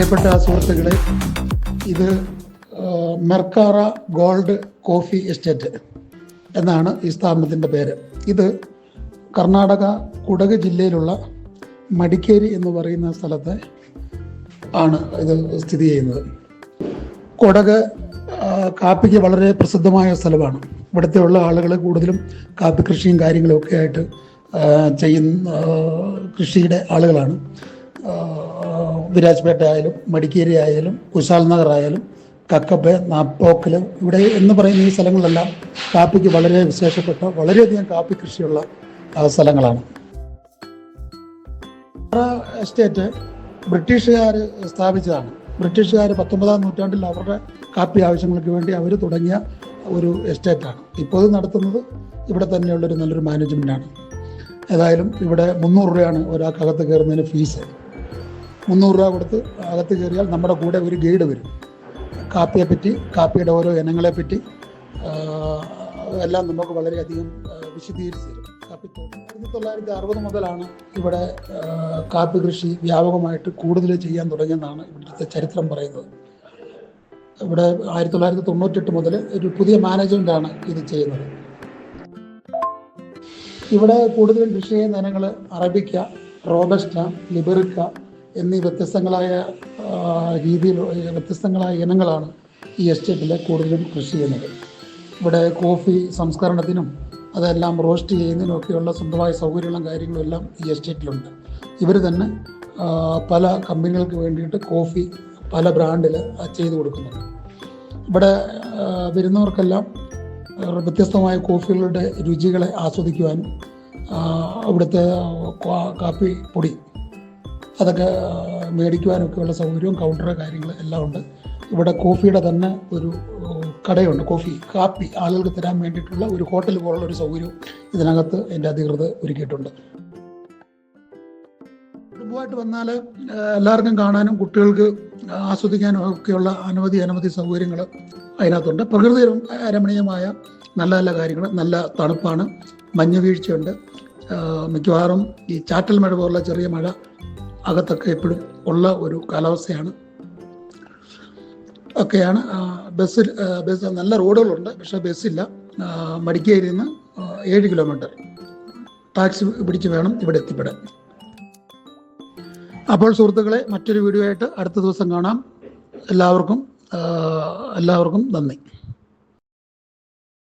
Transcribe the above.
പ്രിയപ്പെട്ട സുഹൃത്തുക്കളെ, ഇത് മെർക്കാറ ഗോൾഡ് കോഫി എസ്റ്റേറ്റ് എന്നാണ് ഈ സ്ഥാപനത്തിൻ്റെ പേര്. ഇത് കർണാടക കുടക് ജില്ലയിലുള്ള മടിക്കേരി എന്ന് പറയുന്ന സ്ഥലത്ത് ആണ് ഇത് സ്ഥിതി ചെയ്യുന്നത്. കുടക് കാപ്പിക്ക് വളരെ പ്രസിദ്ധമായ സ്ഥലമാണ്. ഇവിടുത്തെ ഉള്ള ആളുകൾ കൂടുതലും കാപ്പി കൃഷിയും കാര്യങ്ങളും ഒക്കെ ആയിട്ട് ചെയ്യുന്ന കൃഷിയുടെ ആളുകളാണ്. വിരാജ്പേട്ട ആയാലും മടിക്കേരി ആയാലും കുശാൽ നഗർ ആയാലും കക്കപ്പെ നാപ്പോക്കൽ ഇവിടെ എന്ന് പറയുന്ന ഈ സ്ഥലങ്ങളിലെല്ലാം കാപ്പിക്ക് വളരെ വിശേഷപ്പെട്ട വളരെയധികം കാപ്പി കൃഷിയുള്ള സ്ഥലങ്ങളാണ്. എസ്റ്റേറ്റ് ബ്രിട്ടീഷുകാർ സ്ഥാപിച്ചതാണ്. ബ്രിട്ടീഷുകാർ 19-ാം നൂറ്റാണ്ടിൽ അവരുടെ കാപ്പി ആവശ്യങ്ങൾക്ക് വേണ്ടി അവർ തുടങ്ങിയ ഒരു എസ്റ്റേറ്റാണ്. ഇപ്പോൾ ഇത് നടത്തുന്നത് ഇവിടെ തന്നെയുള്ളൊരു നല്ലൊരു മാനേജ്മെൻറ്റാണ്. ഏതായാലും ഇവിടെ 300 രൂപയാണ് ഒരാൾക്ക് അകത്ത് കയറുന്നതിന് ഫീസ്. 300 രൂപ കൊടുത്ത് അകത്ത് കയറിയാൽ നമ്മുടെ കൂടെ ഒരു ഗൈഡ് വരും. കാപ്പിയെപ്പറ്റി, കാപ്പിയുടെ ഓരോ ഇനങ്ങളെപ്പറ്റി എല്ലാം നമുക്ക് വളരെയധികം വിശദീകരിച്ച് തരും. കാപ്പിത്തോട്ടം 1960 മുതലാണ് ഇവിടെ കാപ്പി കൃഷി വ്യാപകമായിട്ട് കൂടുതൽ ചെയ്യാൻ തുടങ്ങിയെന്നാണ് ഇവിടുത്തെ ചരിത്രം പറയുന്നത്. ഇവിടെ 1998 മുതൽ ഒരു പുതിയ മാനേജ്മെൻറ്റാണ് ഇത് ചെയ്യുന്നത്. ഇവിടെ കൂടുതലും കൃഷി ചെയ്യുന്ന ഇനങ്ങൾ അറബിക്ക, റോബസ്റ്റ, ലിബറിക്ക എന്നീ വ്യത്യസ്തങ്ങളായ ഇനങ്ങളാണ് ഈ എസ്റ്റേറ്റിൽ കൂടുതലും കൃഷി ചെയ്യുന്നത്. ഇവിടെ കോഫി സംസ്കരണത്തിനും അതെല്ലാം റോസ്റ്റ് ചെയ്യുന്നതിനൊക്കെയുള്ള സ്വന്തമായ സൗകര്യങ്ങളും കാര്യങ്ങളും എല്ലാം ഈ എസ്റ്റേറ്റിലുണ്ട്. ഇവർ തന്നെ പല കമ്പനികൾക്ക് വേണ്ടിയിട്ട് കോഫി പല ബ്രാൻഡിൽ ചെയ്തു കൊടുക്കുന്നുണ്ട്. ഇവിടെ വരുന്നവർക്കെല്ലാം വ്യത്യസ്തമായ കോഫികളുടെ രുചികളെ ആസ്വദിക്കുവാനും ഇവിടുത്തെ കാപ്പി പൊടി അതൊക്കെ മേടിക്കുവാനൊക്കെയുള്ള സൗകര്യവും കൗണ്ടർ കാര്യങ്ങൾ എല്ലാം ഉണ്ട്. ഇവിടെ കോഫിയുടെ തന്നെ ഒരു കടയുണ്ട്. കാപ്പി ആളുകൾക്ക് തരാൻ വേണ്ടിയിട്ടുള്ള ഒരു ഹോട്ടൽ പോലുള്ള ഒരു സൗകര്യവും ഇതിനകത്ത് എൻ്റെ അധികൃതർ ഒരുക്കിയിട്ടുണ്ട്. കുടുംബമായിട്ട് വന്നാൽ എല്ലാവർക്കും കാണാനും കുട്ടികൾക്ക് ആസ്വദിക്കാനും ഒക്കെയുള്ള അനവധി സൗകര്യങ്ങൾ അതിനകത്തുണ്ട്. പ്രകൃതി രമണീയമായ നല്ല നല്ല കാര്യങ്ങൾ, നല്ല തണുപ്പാണ്, മഞ്ഞ് വീഴ്ചയുണ്ട്. മിക്കവാറും ഈ ചാറ്റൽ മഴ പോലുള്ള ചെറിയ മഴ അകത്തൊക്കെ എപ്പോഴും ഉള്ള ഒരു കാലാവസ്ഥയാണ് ഒക്കെയാണ്. ബസ് നല്ല റോഡുകളുണ്ട്, പക്ഷേ ബസ്സില്ല. മടിക്കേരിയിൽ നിന്ന് 7 കിലോമീറ്റർ ടാക്സി പിടിച്ച് വേണം ഇവിടെ എത്തിപ്പെടാൻ. അപ്പോൾ സുഹൃത്തുക്കളെ, മറ്റൊരു വീഡിയോ ആയിട്ട് അടുത്ത ദിവസം കാണാം. എല്ലാവർക്കും നന്ദി.